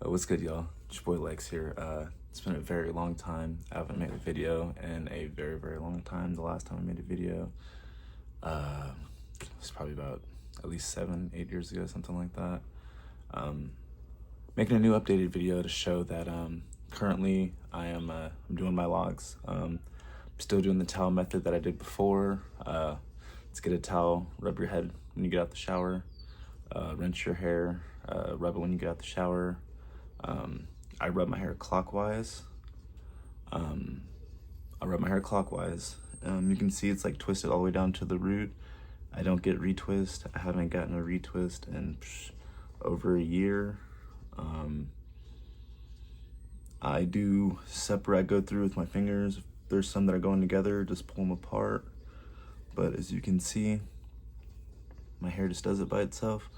What's good, y'all? It's your boy Lex here. It's been a very long time. I haven't made a video in a very, very long time. The last time I made a video was probably about at least 7-8 years ago, something like that. Making a new updated video to show that currently I'm doing my logs. I'm still doing the towel method that I did before. Let's get a towel, rub your head when you get out the shower, rinse your hair, rub it when you get out the shower. I rub my hair clockwise. I rub my hair clockwise. You can see it's like twisted all the way down to the root. I don't get retwist. I haven't gotten a retwist in over a year. I do separate. I go through with my fingers. If there's some that are going together, just pull them apart. But as you can see, my hair just does it by itself.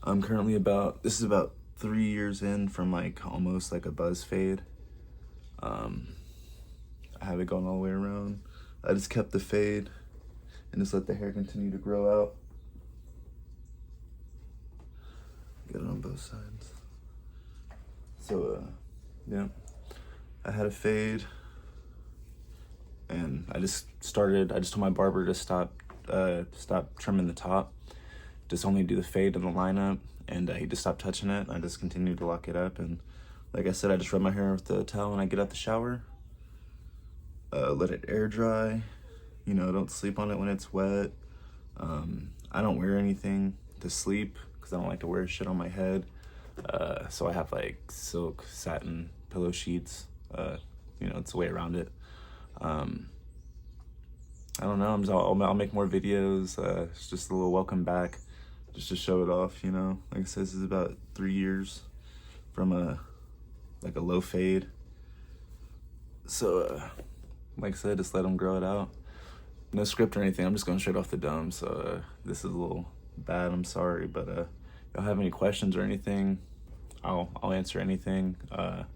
I'm currently this is about 3 years in from like almost like a buzz fade. I have it going all the way around. I just kept the fade and just let the hair continue to grow out. Get it on both sides. So yeah, I had a fade and I just told my barber to stop trimming the top, just only do the fade in the lineup, and he just stopped touching it. I just continued to lock it up, and like I said, I just rub my hair with the towel when I get out the shower. Let it air dry. You know, don't sleep on it when it's wet. I don't wear anything to sleep because I don't like to wear shit on my head. So I have like silk, satin pillow sheets. You know, it's a way around it. I don't know. I'll make more videos. It's just a little welcome back, just to show it off. You know, like I said, this is about 3 years from a low fade. So like I said, just let them grow it out. No script or anything. I'm just going straight off the dome. So this is a little bad. I'm sorry, but y'all have any questions or anything, I'll answer anything. I'll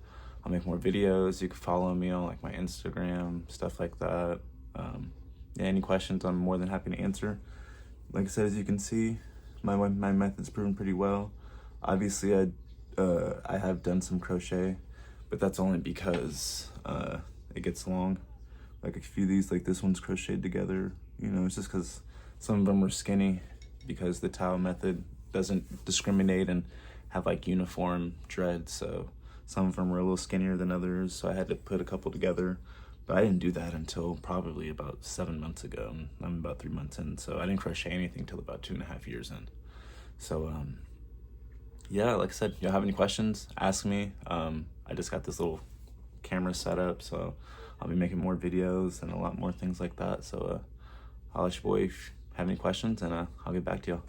make more videos. You can follow me on like my Instagram, stuff like that. Yeah, any questions, I'm more than happy to answer. Like I said, as you can see, my method's proven pretty well. Obviously, I have done some crochet, but that's only because it gets long. Like a few of these, like this one's crocheted together. You know, it's just because some of them are skinny, because the towel method doesn't discriminate and have like uniform dreads. So some of them are a little skinnier than others. So I had to put a couple together. But I didn't do that until probably about 7 months ago. I'm about 3 months in, so I didn't crochet anything till about 2.5 years in. So yeah, like I said, y'all have any questions, ask me. I just got this little camera set up, so I'll be making more videos and a lot more things like that. So I'll let your boy if you have any questions, and I'll get back to y'all.